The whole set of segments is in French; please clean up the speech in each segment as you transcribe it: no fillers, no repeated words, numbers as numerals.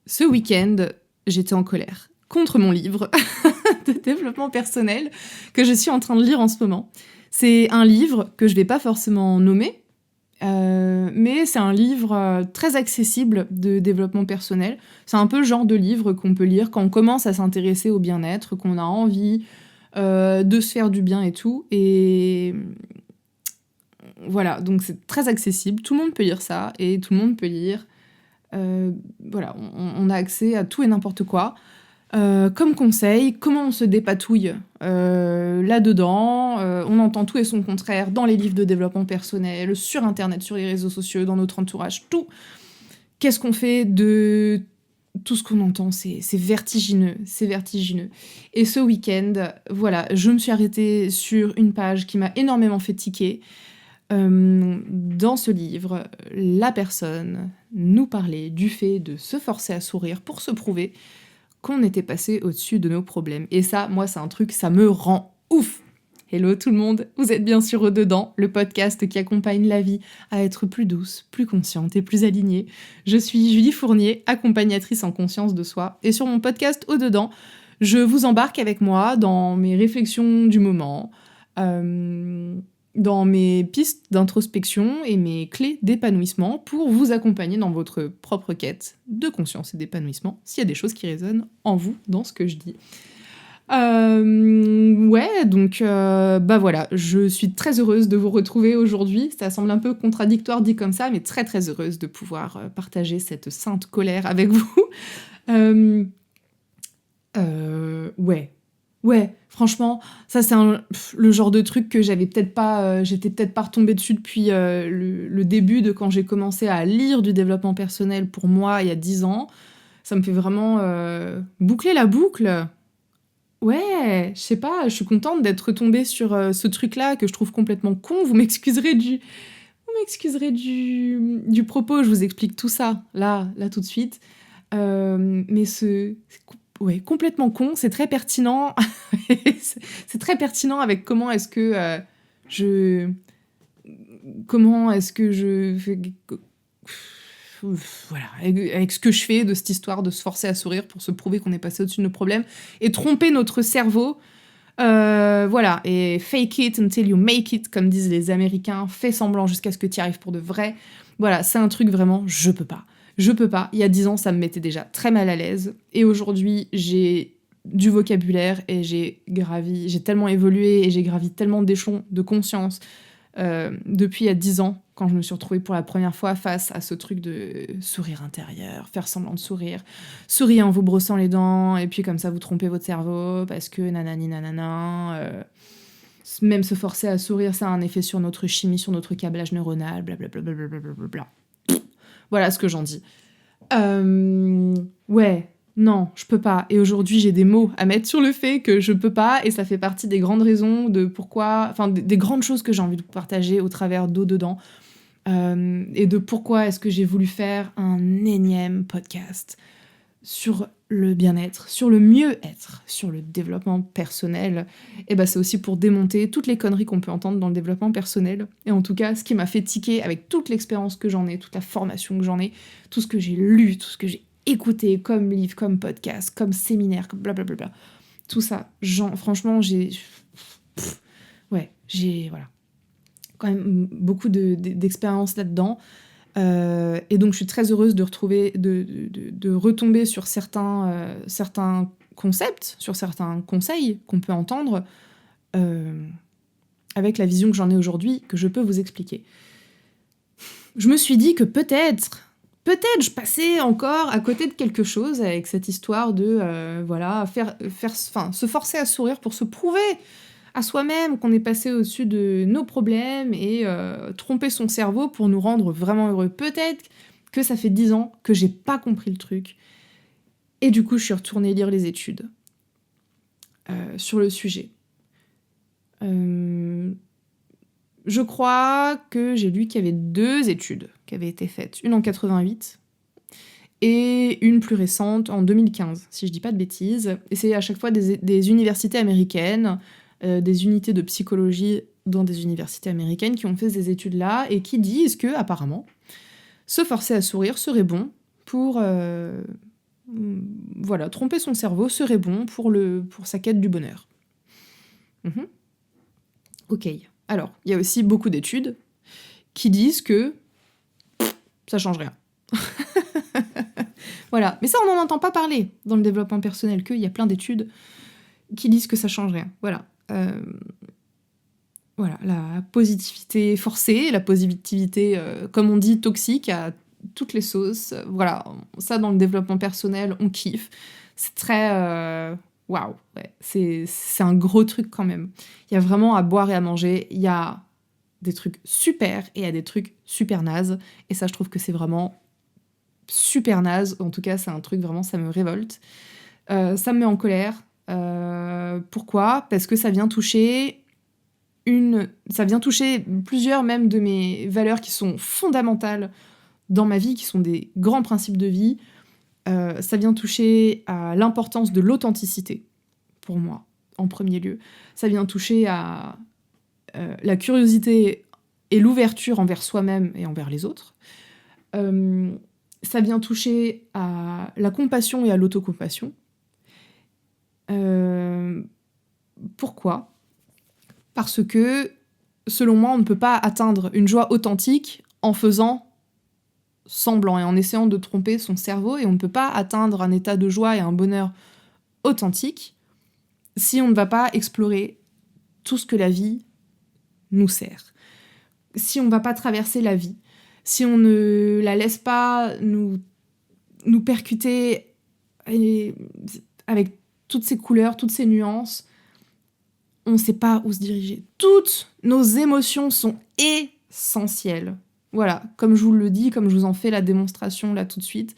Ce week-end, j'étais en colère contre mon livre de développement personnel que je suis en train de lire en ce moment. C'est un livre que je vais pas forcément nommer, mais c'est un livre très accessible de développement personnel. C'est un peu le genre de livre qu'on peut lire quand on commence à s'intéresser au bien-être, qu'on a envie de se faire du bien et tout. Et voilà, donc c'est très accessible. Tout le monde peut lire ça et tout le monde peut lire. Voilà, on a accès à tout et n'importe quoi. Comme conseil, comment on se dépatouille là-dedans. On entend tout et son contraire dans les livres de développement personnel, sur Internet, sur les réseaux sociaux, dans notre entourage, tout. Qu'est-ce qu'on fait de tout ce qu'on entend? C'est vertigineux, c'est vertigineux. Et ce week-end, voilà, je me suis arrêtée sur une page qui m'a énormément fait tiquer. Dans ce livre, la personne nous parlait du fait de se forcer à sourire pour se prouver qu'on était passé au-dessus de nos problèmes. Et ça, moi, c'est un truc, ça me rend ouf. Hello tout le monde, vous êtes bien sûr Au-Dedans, le podcast qui accompagne la vie à être plus douce, plus consciente et plus alignée. Je suis Julie Fournier, accompagnatrice en conscience de soi, et sur mon podcast Au-Dedans, je vous embarque avec moi dans mes réflexions du moment, dans mes pistes d'introspection et mes clés d'épanouissement pour vous accompagner dans votre propre quête de conscience et d'épanouissement, s'il y a des choses qui résonnent en vous dans ce que je dis. Ouais, donc bah voilà, je suis très heureuse de vous retrouver aujourd'hui. Ça semble un peu contradictoire dit comme ça, mais très très heureuse de pouvoir partager cette sainte colère avec vous. Ouais, franchement, ça c'est le genre de truc que j'avais peut-être pas, j'étais peut-être pas retombée dessus depuis le début de quand j'ai commencé à lire du développement personnel pour moi il y a 10 ans. Ça me fait vraiment boucler la boucle. Ouais, je sais pas, je suis contente d'être tombée sur ce truc-là que je trouve complètement con. Vous m'excuserez du propos, je vous explique tout ça, là tout de suite. Mais ouais, complètement con, c'est très pertinent. C'est très pertinent avec comment est-ce que je... Comment est-ce que je... Voilà, avec ce que je fais de cette histoire de se forcer à sourire pour se prouver qu'on est passé au-dessus de nos problèmes et tromper notre cerveau. Voilà, et fake it until you make it, comme disent les Américains, fais semblant jusqu'à ce que tu y arrives pour de vrai. Voilà, c'est un truc vraiment, je peux pas. Je peux pas. Il y a 10 ans, ça me mettait déjà très mal à l'aise. Et aujourd'hui, j'ai du vocabulaire et j'ai tellement évolué et j'ai gravi tellement d'échelons de conscience depuis il y a 10 ans, quand je me suis retrouvée pour la première fois face à ce truc de sourire intérieur, faire semblant de sourire, sourire en vous brossant les dents, et puis comme ça vous trompez votre cerveau, parce que nanani nanana, même se forcer à sourire, ça a un effet sur notre chimie, sur notre câblage neuronal, blablabla. Bla. Voilà ce que j'en dis. Ouais, non, je peux pas. Et aujourd'hui, j'ai des mots à mettre sur le fait que je peux pas, et ça fait partie des grandes raisons de pourquoi, enfin, des grandes choses que j'ai envie de vous partager au travers d'Au-Dedans, et de pourquoi est-ce que j'ai voulu faire un énième podcast sur le bien-être, sur le mieux-être, sur le développement personnel. Et bah c'est aussi pour démonter toutes les conneries qu'on peut entendre dans le développement personnel. Et en tout cas, ce qui m'a fait tiquer avec toute l'expérience que j'en ai, toute la formation que j'en ai, tout ce que j'ai lu, tout ce que j'ai écouté comme livre, comme podcast, comme séminaire, comme blablabla. Tout ça, franchement, j'ai voilà, quand même beaucoup d'expérience là-dedans. Et donc je suis très heureuse de retomber sur certains concepts, sur certains conseils qu'on peut entendre avec la vision que j'en ai aujourd'hui, que je peux vous expliquer. Je me suis dit que peut-être je passais encore à côté de quelque chose avec cette histoire de se forcer à sourire pour se prouver à soi-même qu'on est passé au-dessus de nos problèmes et tromper son cerveau pour nous rendre vraiment heureux. Peut-être que ça fait 10 ans que j'ai pas compris le truc. Et du coup, je suis retournée lire les études sur le sujet. Je crois que j'ai lu qu'il y avait 2 études qui avaient été faites. Une en 88 et une plus récente en 2015, si je dis pas de bêtises. Et c'est à chaque fois des universités américaines, des unités de psychologie dans des universités américaines qui ont fait ces études-là et qui disent que, apparemment, se forcer à sourire serait bon pour Voilà, tromper son cerveau serait bon pour sa quête du bonheur. Mhm. Ok. Alors, il y a aussi beaucoup d'études qui disent que ça change rien. Voilà. Mais ça, on n'en entend pas parler dans le développement personnel, qu'il y a plein d'études qui disent que ça change rien. Voilà. Voilà, la positivité forcée, la positivité, comme on dit, toxique, à toutes les sauces. Voilà, ça, dans le développement personnel, on kiffe. C'est très... Waouh, ouais. C'est un gros truc quand même. Il y a vraiment à boire et à manger. Il y a des trucs super et il y a des trucs super nazes. Et ça, je trouve que c'est vraiment super naze. En tout cas, c'est un truc vraiment, ça me révolte. Ça me met en colère. Pourquoi ? Parce que ça vient toucher plusieurs même de mes valeurs qui sont fondamentales dans ma vie, qui sont des grands principes de vie. Ça vient toucher à l'importance de l'authenticité, pour moi, en premier lieu. Ça vient toucher à la curiosité et l'ouverture envers soi-même et envers les autres. Ça vient toucher à la compassion et à l'autocompassion. Pourquoi ? Parce que, selon moi, on ne peut pas atteindre une joie authentique en faisant semblant et en essayant de tromper son cerveau, et on ne peut pas atteindre un état de joie et un bonheur authentique si on ne va pas explorer tout ce que la vie nous sert. Si on ne va pas traverser la vie, si on ne la laisse pas nous percuter avec toutes ces couleurs, toutes ces nuances, on ne sait pas où se diriger. Toutes nos émotions sont essentielles. Voilà, comme je vous le dis, comme je vous en fais la démonstration là tout de suite,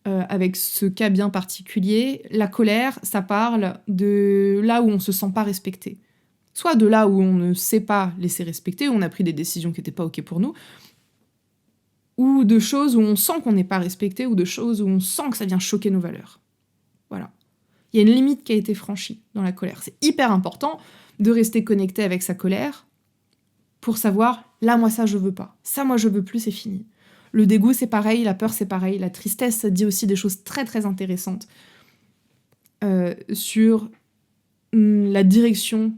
avec ce cas bien particulier, la colère, ça parle de là où on se sent pas respecté. Soit de là où on ne sait pas laisser respecter, où on a pris des décisions qui n'étaient pas ok pour nous, ou de choses où on sent qu'on n'est pas respecté, ou de choses où on sent que ça vient choquer nos valeurs. Voilà. Il y a une limite qui a été franchie dans la colère. C'est hyper important de rester connecté avec sa colère pour savoir, là, moi, ça, je veux pas. Ça, moi, je veux plus, c'est fini. Le dégoût, c'est pareil, la peur, c'est pareil. La tristesse, ça dit aussi des choses très, très intéressantes sur la direction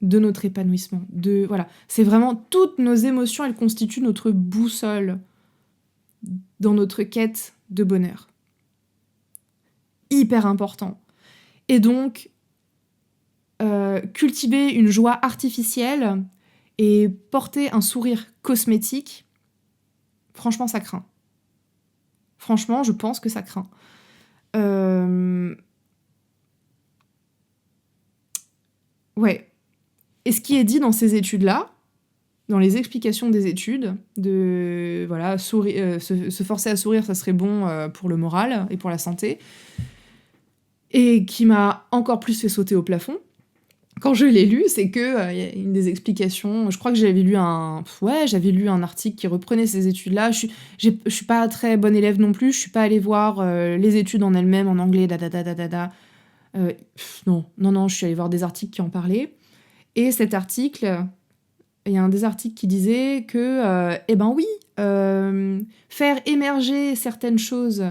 de notre épanouissement. Voilà. C'est vraiment toutes nos émotions, elles constituent notre boussole dans notre quête de bonheur. Hyper important. Et donc, cultiver une joie artificielle et porter un sourire cosmétique, franchement, ça craint. Franchement, je pense que ça craint. Ouais. Et ce qui est dit dans ces études-là, dans les explications des études, de voilà, se forcer à sourire, ça serait bon pour le moral et pour la santé, et qui m'a encore plus fait sauter au plafond, quand je l'ai lu, c'est que y a une des explications. Je crois que j'avais lu un article qui reprenait ces études-là. Je suis pas très bonne élève non plus. Je suis pas allée voir les études en elles-mêmes en anglais. Non. Je suis allée voir des articles qui en parlaient. Et cet article, il y a un des articles qui disait que, faire émerger certaines choses,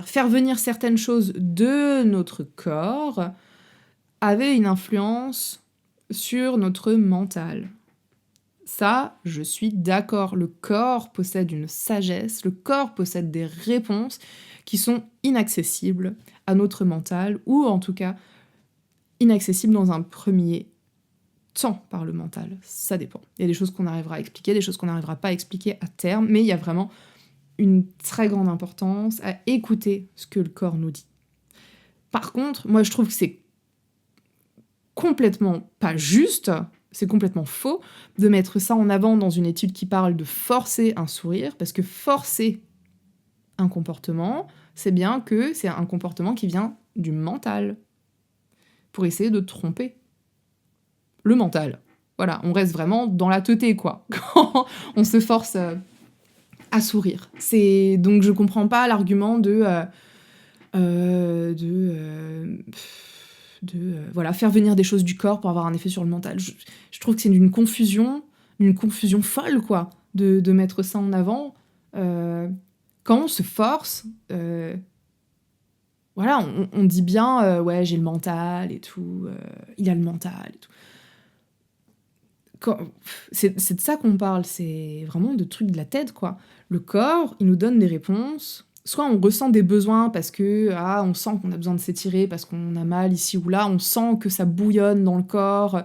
faire venir certaines choses de notre corps avait une influence sur notre mental. Ça, je suis d'accord. Le corps possède une sagesse, le corps possède des réponses qui sont inaccessibles à notre mental, ou en tout cas inaccessibles dans un premier temps par le mental. Ça dépend. Il y a des choses qu'on arrivera à expliquer, des choses qu'on n'arrivera pas à expliquer à terme, mais il y a vraiment une très grande importance à écouter ce que le corps nous dit. Par contre, moi je trouve que c'est complètement pas juste, c'est complètement faux de mettre ça en avant dans une étude qui parle de forcer un sourire, parce que forcer un comportement, c'est bien que c'est un comportement qui vient du mental, pour essayer de tromper le mental. Voilà, on reste vraiment dans la teuté, quoi, quand on se force à sourire. Donc je comprends pas l'argument de faire venir des choses du corps pour avoir un effet sur le mental. Je trouve que c'est une confusion folle, quoi, de mettre ça en avant. Quand on se force, voilà, on dit bien, ouais, j'ai le mental et tout, il a le mental et tout. C'est de ça qu'on parle, c'est vraiment de trucs de la tête, quoi. Le corps, il nous donne des réponses. Soit on ressent des besoins parce que, on sent qu'on a besoin de s'étirer parce qu'on a mal ici ou là, on sent que ça bouillonne dans le corps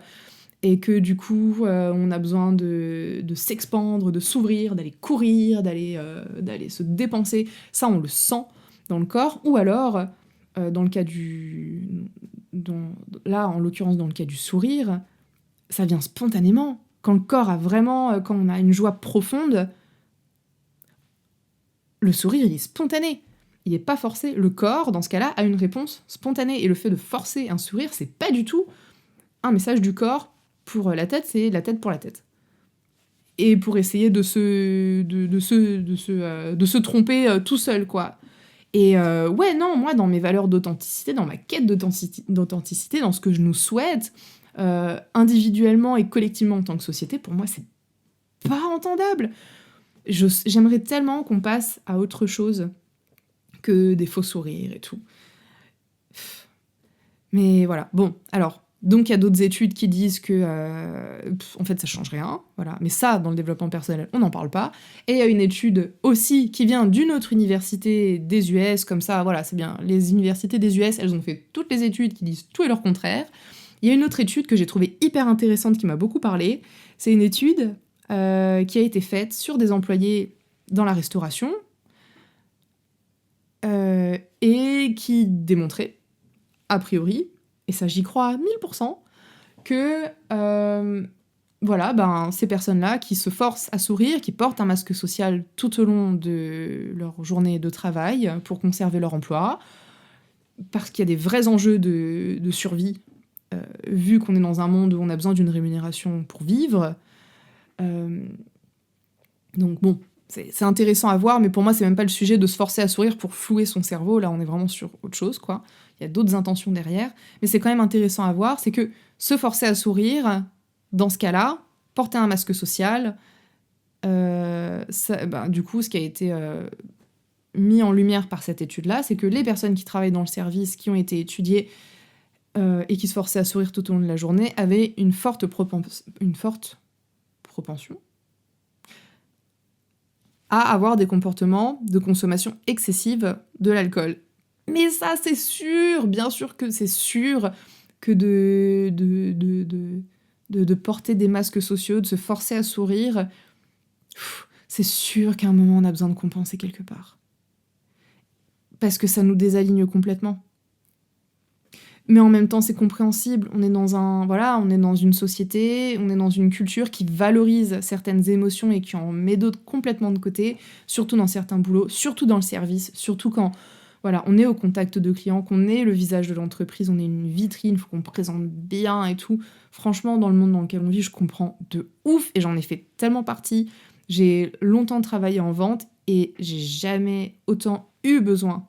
et que du coup, on a besoin de s'expandre, de s'ouvrir, d'aller courir, d'aller se dépenser. Ça, on le sent dans le corps. Ou alors, dans le cas là, en l'occurrence, dans le cas du sourire, ça vient spontanément. Quand le corps a vraiment, quand on a une joie profonde, le sourire, il est spontané. Il n'est pas forcé. Le corps, dans ce cas-là, a une réponse spontanée. Et le fait de forcer un sourire, c'est pas du tout un message du corps pour la tête, c'est la tête pour la tête. Et pour essayer de se tromper tout seul, quoi. Et ouais, non, moi, dans mes valeurs d'authenticité, dans ma quête d'authenticité, dans ce que je nous souhaite, individuellement et collectivement en tant que société, pour moi, c'est pas entendable. J'aimerais tellement qu'on passe à autre chose que des faux sourires et tout. Mais voilà, bon, alors, donc il y a d'autres études qui disent que, en fait, ça change rien, voilà. Mais ça, dans le développement personnel, on n'en parle pas. Et il y a une étude aussi qui vient d'une autre université des US, comme ça, voilà, c'est bien. Les universités des US, elles ont fait toutes les études qui disent tout et leur contraire. Il y a une autre étude que j'ai trouvée hyper intéressante, qui m'a beaucoup parlé. C'est une étude qui a été faite sur des employés dans la restauration et qui démontrait, a priori, et ça j'y crois à 1000%, que voilà, ben, ces personnes-là qui se forcent à sourire, qui portent un masque social tout au long de leur journée de travail pour conserver leur emploi, parce qu'il y a des vrais enjeux de survie, vu qu'on est dans un monde où on a besoin d'une rémunération pour vivre. Donc bon, c'est intéressant à voir, mais pour moi, c'est même pas le sujet de se forcer à sourire pour flouer son cerveau. Là, on est vraiment sur autre chose, quoi. Il y a d'autres intentions derrière. Mais c'est quand même intéressant à voir, c'est que se forcer à sourire, dans ce cas-là, porter un masque social, du coup, ce qui a été mis en lumière par cette étude-là, c'est que les personnes qui travaillent dans le service, qui ont été étudiées et qui se forçaient à sourire tout au long de la journée, avaient une forte propension à avoir des comportements de consommation excessive de l'alcool. Mais ça, c'est sûr, bien sûr que c'est sûr que de porter des masques sociaux, de se forcer à sourire, c'est sûr qu'à un moment, on a besoin de compenser quelque part. Parce que ça nous désaligne complètement. Mais en même temps, c'est compréhensible. On est dans une société, on est dans une culture qui valorise certaines émotions et qui en met d'autres complètement de côté, surtout dans certains boulots, surtout dans le service, surtout quand on est au contact de clients, qu'on est le visage de l'entreprise, on est une vitrine, il faut qu'on présente bien et tout. Franchement, dans le monde dans lequel on vit, je comprends de ouf et j'en ai fait tellement partie. J'ai longtemps travaillé en vente et j'ai jamais autant eu besoin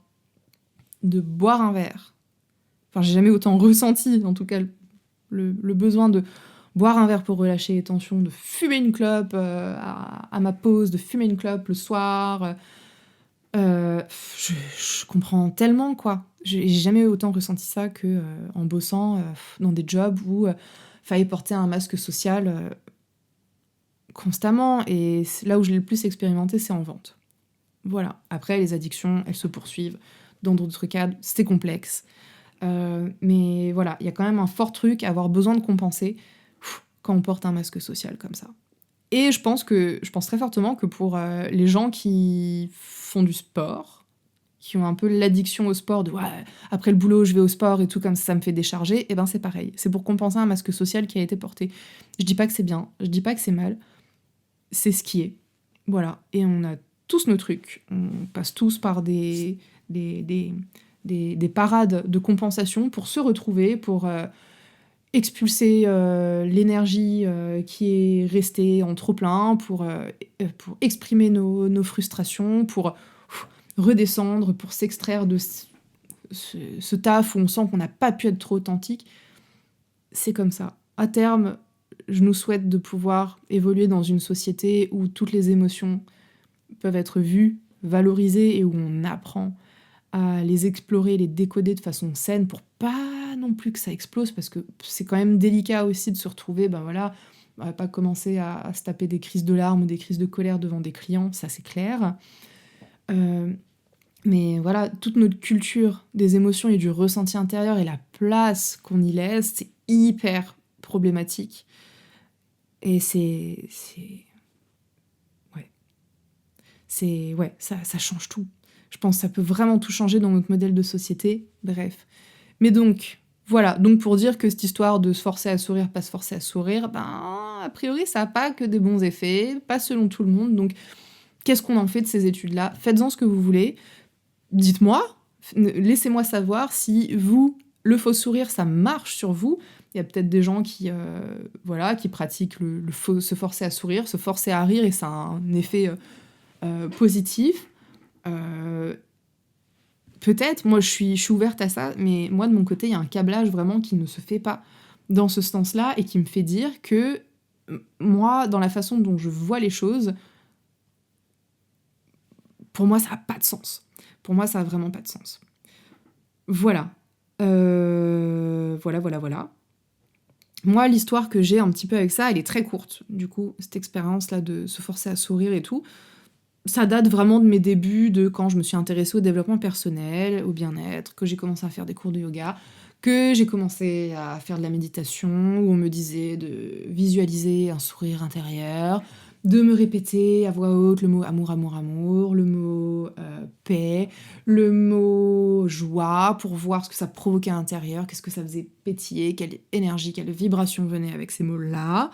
de boire un verre. Enfin, j'ai jamais autant ressenti, en tout cas, le besoin de boire un verre pour relâcher les tensions, de fumer une clope à ma pause, de fumer une clope le soir. Je comprends tellement, quoi. J'ai jamais autant ressenti ça que en bossant dans des jobs où fallait porter un masque social constamment. Et là où je l'ai le plus expérimenté, c'est en vente. Voilà. Après, les addictions, elles se poursuivent. Dans d'autres cadres, c'est complexe. Mais voilà, il y a quand même un fort truc à avoir besoin de compenser quand on porte un masque social comme ça. Et je pense très fortement que pour les gens qui font du sport, qui ont un peu l'addiction au sport, de ouais, après le boulot, je vais au sport et tout, comme ça me fait décharger, et ben c'est pareil. C'est pour compenser un masque social qui a été porté. Je dis pas que c'est bien, je dis pas que c'est mal, c'est ce qui est. Voilà. Et on a tous nos trucs. On passe tous par des parades de compensation pour se retrouver, pour expulser l'énergie qui est restée en trop-plein, pour exprimer nos frustrations, pour redescendre, pour s'extraire de ce taf où on sent qu'on n'a pas pu être trop authentique. C'est comme ça. À terme, je nous souhaite de pouvoir évoluer dans une société où toutes les émotions peuvent être vues valorisées et où on apprend à les explorer, les décoder de façon saine pour pas non plus que ça explose, parce que c'est quand même délicat aussi de se retrouver, ben voilà, on va pas commencer à se taper des crises de larmes ou des crises de colère devant des clients, ça c'est clair. Euh, mais voilà, toute notre culture des émotions et du ressenti intérieur et la place qu'on y laisse, c'est hyper problématique. Et ouais, ouais, ça change tout. Je pense que ça peut vraiment tout changer dans notre modèle de société. Bref. Mais donc, voilà. Donc, pour dire que cette histoire de se forcer à sourire, pas se forcer à sourire, ben, a priori, ça n'a pas que des bons effets, pas selon tout le monde. Donc, qu'est-ce qu'on en fait de ces études-là? Faites-en ce que vous voulez. Dites-moi, laissez-moi savoir si vous, le faux sourire, ça marche sur vous. Il y a peut-être des gens qui, voilà, qui pratiquent se forcer à sourire, se forcer à rire, et ça a un effet positif. Peut-être, moi je suis ouverte à ça, mais moi de mon côté, il y a un câblage vraiment qui ne se fait pas dans ce sens-là et qui me fait dire que moi, dans la façon dont je vois les choses, pour moi, ça n'a pas de sens. Pour moi, ça n'a vraiment pas de sens. Voilà. Voilà. Moi, l'histoire que j'ai un petit peu avec ça, elle est très courte. Du coup, cette expérience-là de se forcer à sourire et tout, ça date vraiment de mes débuts, de quand je me suis intéressée au développement personnel, au bien-être, que j'ai commencé à faire des cours de yoga, que j'ai commencé à faire de la méditation, où on me disait de visualiser un sourire intérieur, de me répéter à voix haute le mot amour, amour, amour, le mot paix, le mot joie, pour voir ce que ça provoquait à l'intérieur, qu'est-ce que ça faisait pétiller, quelle énergie, quelle vibration venait avec ces mots-là.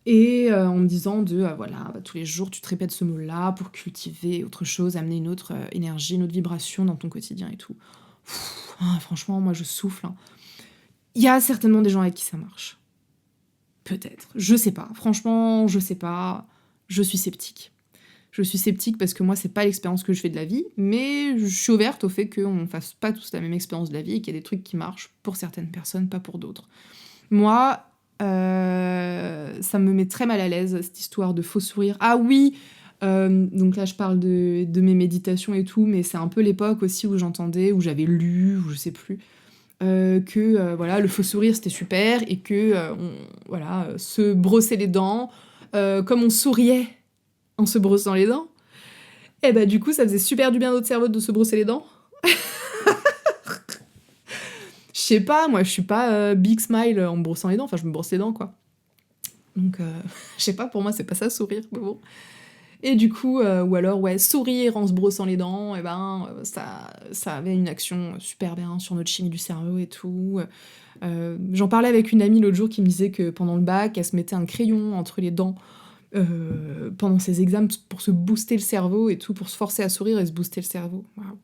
Et en me disant voilà, tous les jours tu te répètes ce mot-là pour cultiver autre chose, amener une autre énergie, une autre vibration dans ton quotidien et tout. Franchement, moi je souffle. Il y a certainement des gens avec qui ça marche. Peut-être. Je sais pas. Franchement, je sais pas. Je suis sceptique. Je suis sceptique parce que moi, c'est pas l'expérience que je fais de la vie, mais je suis ouverte au fait qu'on fasse pas tous la même expérience de la vie et qu'il y a des trucs qui marchent pour certaines personnes, pas pour d'autres. Moi, ça me met très mal à l'aise, cette histoire de faux sourire. Ah oui, donc là je parle de mes méditations et tout, mais c'est un peu l'époque aussi où j'entendais, où j'avais lu, ou je sais plus, que voilà, le faux sourire c'était super, et que voilà, se brosser les dents, comme on souriait en se brossant les dents, et bah du coup ça faisait super du bien à notre cerveau de se brosser les dents. Je sais pas, moi je suis pas big smile en me brossant les dents, enfin je me brosse les dents quoi. Donc je sais pas, pour moi c'est pas ça sourire, mais bon. Et du coup, ou alors ouais, sourire en se brossant les dents, et ben ça avait une action super bien sur notre chimie du cerveau et tout. J'en parlais avec une amie l'autre jour qui me disait que pendant le bac, elle se mettait un crayon entre les dents pendant ses examens pour se booster le cerveau et tout, pour se forcer à sourire et se booster le cerveau. Waouh.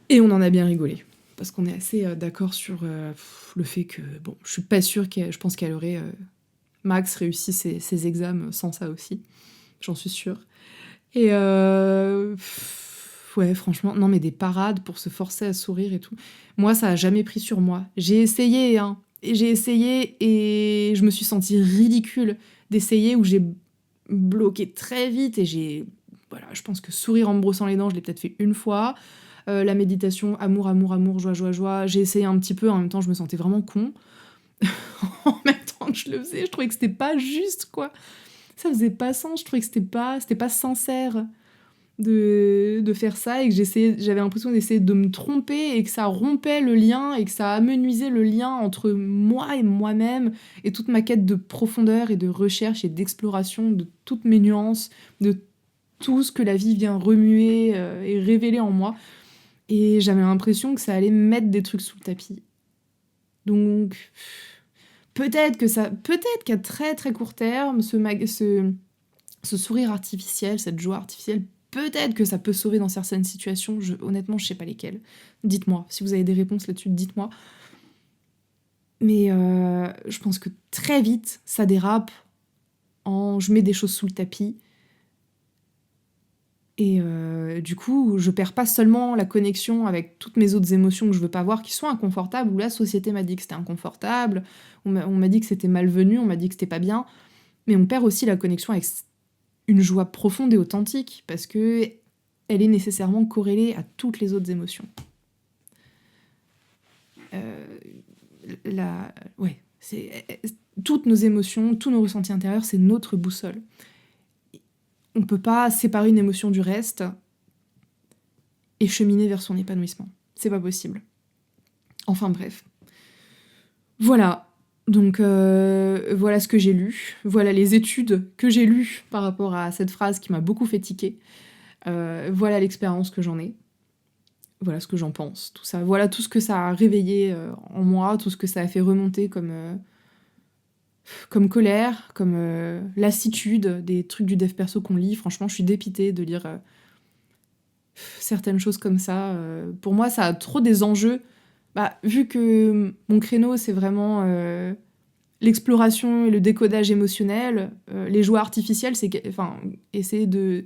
Et on en a bien rigolé. Parce qu'on est assez d'accord sur le fait que, bon, je suis pas sûre je pense qu'elle aurait max réussi ses examens sans ça aussi. J'en suis sûre. Et ouais, franchement, non mais des parades pour se forcer à sourire et tout. Moi, ça a jamais pris sur moi. J'ai essayé, hein. Et j'ai essayé et je me suis sentie ridicule d'essayer, où j'ai bloqué très vite et voilà, je pense que sourire en me brossant les dents, je l'ai peut-être fait une fois. La méditation, amour, amour, amour, joie, joie, joie. J'ai essayé un petit peu, en même temps, je me sentais vraiment con. En même temps que je le faisais, je trouvais que c'était pas juste, quoi. Ça faisait pas sens, je trouvais que c'était pas sincère de faire ça, et que j'avais l'impression d'essayer de me tromper, et que ça rompait le lien, et que ça amenuisait le lien entre moi et moi-même, et toute ma quête de profondeur et de recherche et d'exploration de toutes mes nuances, de tout ce que la vie vient remuer et révéler en moi. Et j'avais l'impression que ça allait me mettre des trucs sous le tapis. Donc, peut-être qu'à très très court terme, ce sourire artificiel, cette joie artificielle, peut-être que ça peut sauver dans certaines situations. Honnêtement, je sais pas lesquelles. Dites-moi, si vous avez des réponses là-dessus, dites-moi. Mais je pense que très vite, ça dérape je mets des choses sous le tapis. Et du coup, je perds pas seulement la connexion avec toutes mes autres émotions que je veux pas voir, qui sont inconfortables, où la société m'a dit que c'était inconfortable, on m'a dit que c'était malvenu, on m'a dit que c'était pas bien, mais on perd aussi la connexion avec une joie profonde et authentique, parce que elle est nécessairement corrélée à toutes les autres émotions. Ouais, toutes nos émotions, tous nos ressentis intérieurs, c'est notre boussole. On peut pas séparer une émotion du reste et cheminer vers son épanouissement. C'est pas possible. Enfin bref. Voilà. Donc voilà ce que j'ai lu. Voilà les études que j'ai lues par rapport à cette phrase qui m'a beaucoup fait tiquer. Voilà l'expérience que j'en ai. Voilà ce que j'en pense, tout ça. Voilà tout ce que ça a réveillé en moi, tout ce que ça a fait remonter comme colère, comme lassitude, des trucs du dev perso qu'on lit. Franchement, je suis dépitée de lire certaines choses comme ça. Pour moi, ça a trop des enjeux. Vu que mon créneau, c'est vraiment l'exploration et le décodage émotionnel, les joies artificielles, essayer de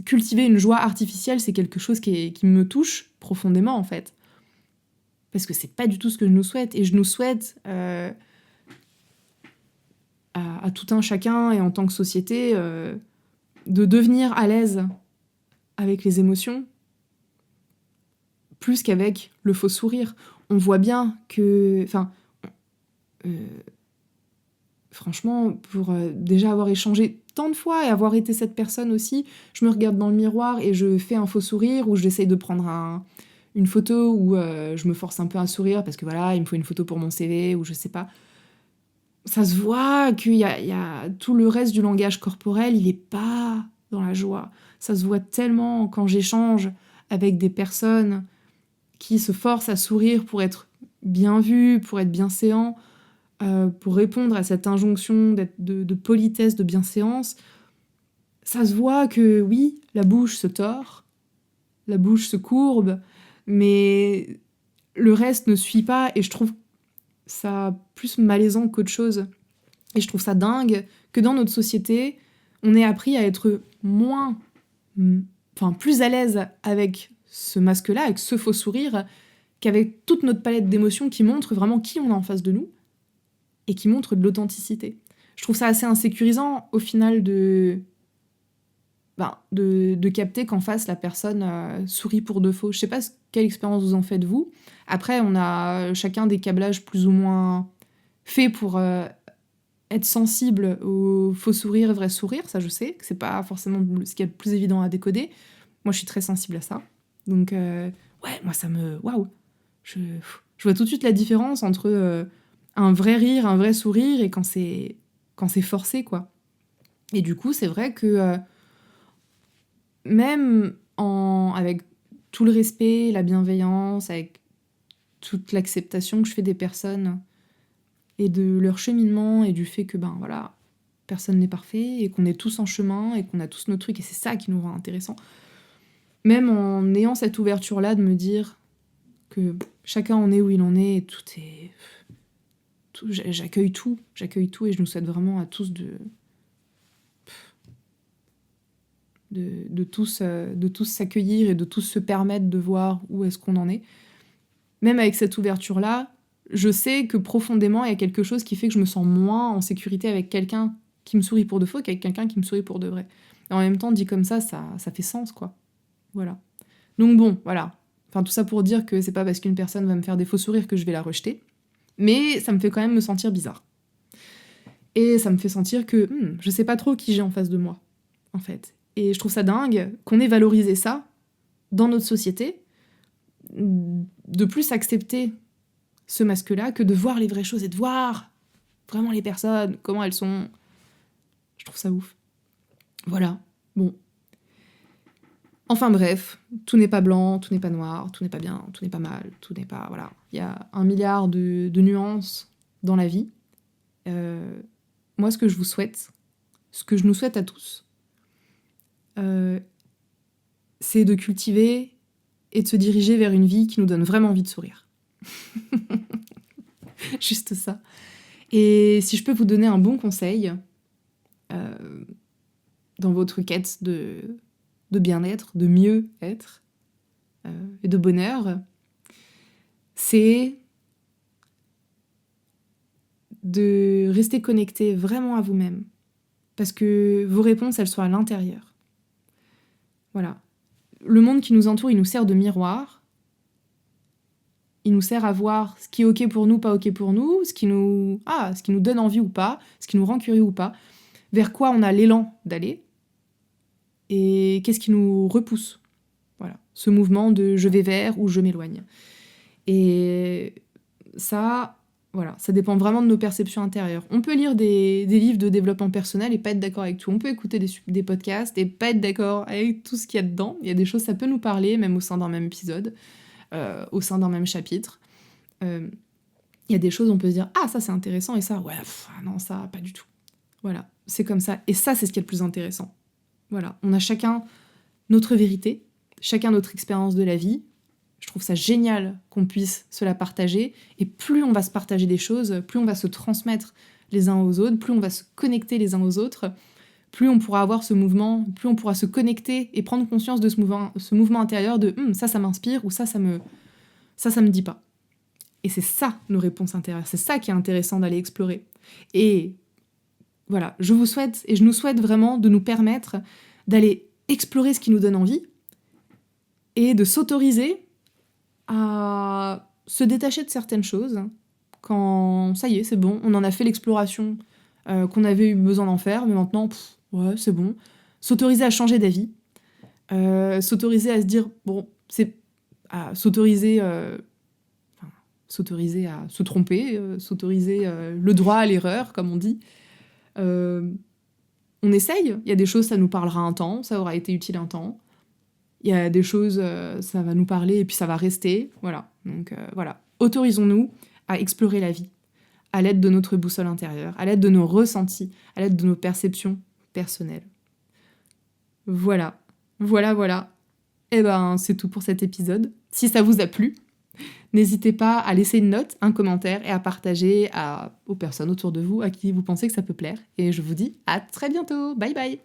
cultiver une joie artificielle, c'est quelque chose qui me touche profondément, en fait. Parce que c'est pas du tout ce que je nous souhaite. Et je nous souhaite à tout un chacun et en tant que société de devenir à l'aise avec les émotions plus qu'avec le faux sourire. On voit bien que... franchement, pour déjà avoir échangé tant de fois et avoir été cette personne aussi, je me regarde dans le miroir et je fais un faux sourire ou j'essaye de prendre une photo où je me force un peu à sourire parce que voilà, il me faut une photo pour mon CV ou je sais pas. Ça se voit qu'il y a tout le reste du langage corporel, il est pas dans la joie. Ça se voit tellement quand j'échange avec des personnes qui se forcent à sourire pour être bien vues, pour être bienséants, pour répondre à cette injonction de politesse, de bienséance. Ça se voit que oui, la bouche se tord, la bouche se courbe, mais le reste ne suit pas et je trouve ça plus malaisant qu'autre chose. Et je trouve ça dingue que dans notre société, on ait appris à être plus à l'aise avec ce masque-là, avec ce faux sourire, qu'avec toute notre palette d'émotions qui montre vraiment qui on a en face de nous et qui montre de l'authenticité. Je trouve ça assez insécurisant au final de capter qu'en face la personne sourit pour de faux. Je sais pas quelle expérience vous en faites vous. Après, on a chacun des câblages plus ou moins faits pour être sensible au faux sourire et vrai sourire, ça je sais, que c'est pas forcément ce qu'il y a de plus évident à décoder. Moi je suis très sensible à ça. Donc ouais, moi ça me... Waouh. Je vois tout de suite la différence entre un vrai rire, un vrai sourire et quand c'est forcé, quoi. Et du coup, c'est vrai que même avec tout le respect, la bienveillance, avec toute l'acceptation que je fais des personnes et de leur cheminement et du fait que, voilà, personne n'est parfait et qu'on est tous en chemin et qu'on a tous nos trucs et c'est ça qui nous rend intéressants. Même en ayant cette ouverture-là de me dire que chacun en est où il en est et tout est... j'accueille tout et je nous souhaite vraiment à tous de tous s'accueillir et de tous se permettre de voir où est-ce qu'on en est. Même avec cette ouverture-là, je sais que profondément, il y a quelque chose qui fait que je me sens moins en sécurité avec quelqu'un qui me sourit pour de faux qu'avec quelqu'un qui me sourit pour de vrai. Et en même temps, dit comme ça fait sens, quoi. Voilà. Donc bon, voilà. Enfin, tout ça pour dire que c'est pas parce qu'une personne va me faire des faux sourires que je vais la rejeter. Mais ça me fait quand même me sentir bizarre. Et ça me fait sentir que je sais pas trop qui j'ai en face de moi, en fait. Et je trouve ça dingue qu'on ait valorisé ça dans notre société, de plus accepter ce masque-là que de voir les vraies choses et de voir vraiment les personnes, comment elles sont. Je trouve ça ouf. Voilà. Bon. Enfin bref, tout n'est pas blanc, tout n'est pas noir, tout n'est pas bien, tout n'est pas mal, tout n'est pas... Voilà. Il y a 1 milliard de nuances dans la vie. Moi, ce que je vous souhaite, ce que je nous souhaite à tous, c'est de cultiver et de se diriger vers une vie qui nous donne vraiment envie de sourire. Juste ça. Et si je peux vous donner un bon conseil dans votre quête de bien-être, de mieux-être et de bonheur, c'est de rester connecté vraiment à vous-même parce que vos réponses, elles sont à l'intérieur. Voilà. Le monde qui nous entoure, il nous sert de miroir. Il nous sert à voir ce qui est OK pour nous, pas OK pour nous, ce qui nous donne envie ou pas, ce qui nous rend curieux ou pas, vers quoi on a l'élan d'aller, et qu'est-ce qui nous repousse. Voilà. Ce mouvement de je vais vers ou je m'éloigne. Et ça, voilà, ça dépend vraiment de nos perceptions intérieures. On peut lire des livres de développement personnel et pas être d'accord avec tout. On peut écouter des podcasts et pas être d'accord avec tout ce qu'il y a dedans. Il y a des choses, ça peut nous parler, même au sein d'un même épisode, au sein d'un même chapitre. Il y a des choses, on peut se dire « Ah, ça c'est intéressant » et ça, ouais, non, ça, pas du tout. Voilà, c'est comme ça. Et ça, c'est ce qui est le plus intéressant. Voilà, on a chacun notre vérité, chacun notre expérience de la vie. Je trouve ça génial qu'on puisse se la partager. Et plus on va se partager des choses, plus on va se transmettre les uns aux autres, plus on va se connecter les uns aux autres, plus on pourra avoir ce mouvement, plus on pourra se connecter et prendre conscience de ce mouvement intérieur de ça m'inspire ou ça me dit pas. Et c'est ça nos réponses intérieures. C'est ça qui est intéressant d'aller explorer. Et voilà, je vous souhaite et je nous souhaite vraiment de nous permettre d'aller explorer ce qui nous donne envie et de s'autoriser à se détacher de certaines choses quand ça y est, c'est bon, on en a fait l'exploration qu'on avait eu besoin d'en faire, mais maintenant, ouais, c'est bon. S'autoriser à changer d'avis, s'autoriser à se dire, bon, s'autoriser à se tromper, s'autoriser le droit à l'erreur, comme on dit. On essaye, il y a des choses, ça nous parlera un temps, ça aura été utile un temps. Il y a des choses, ça va nous parler et puis ça va rester. Voilà. Donc voilà. Autorisons-nous à explorer la vie à l'aide de notre boussole intérieure, à l'aide de nos ressentis, à l'aide de nos perceptions personnelles. Voilà. Eh ben, c'est tout pour cet épisode. Si ça vous a plu, n'hésitez pas à laisser une note, un commentaire et à partager aux personnes autour de vous à qui vous pensez que ça peut plaire. Et je vous dis à très bientôt. Bye bye.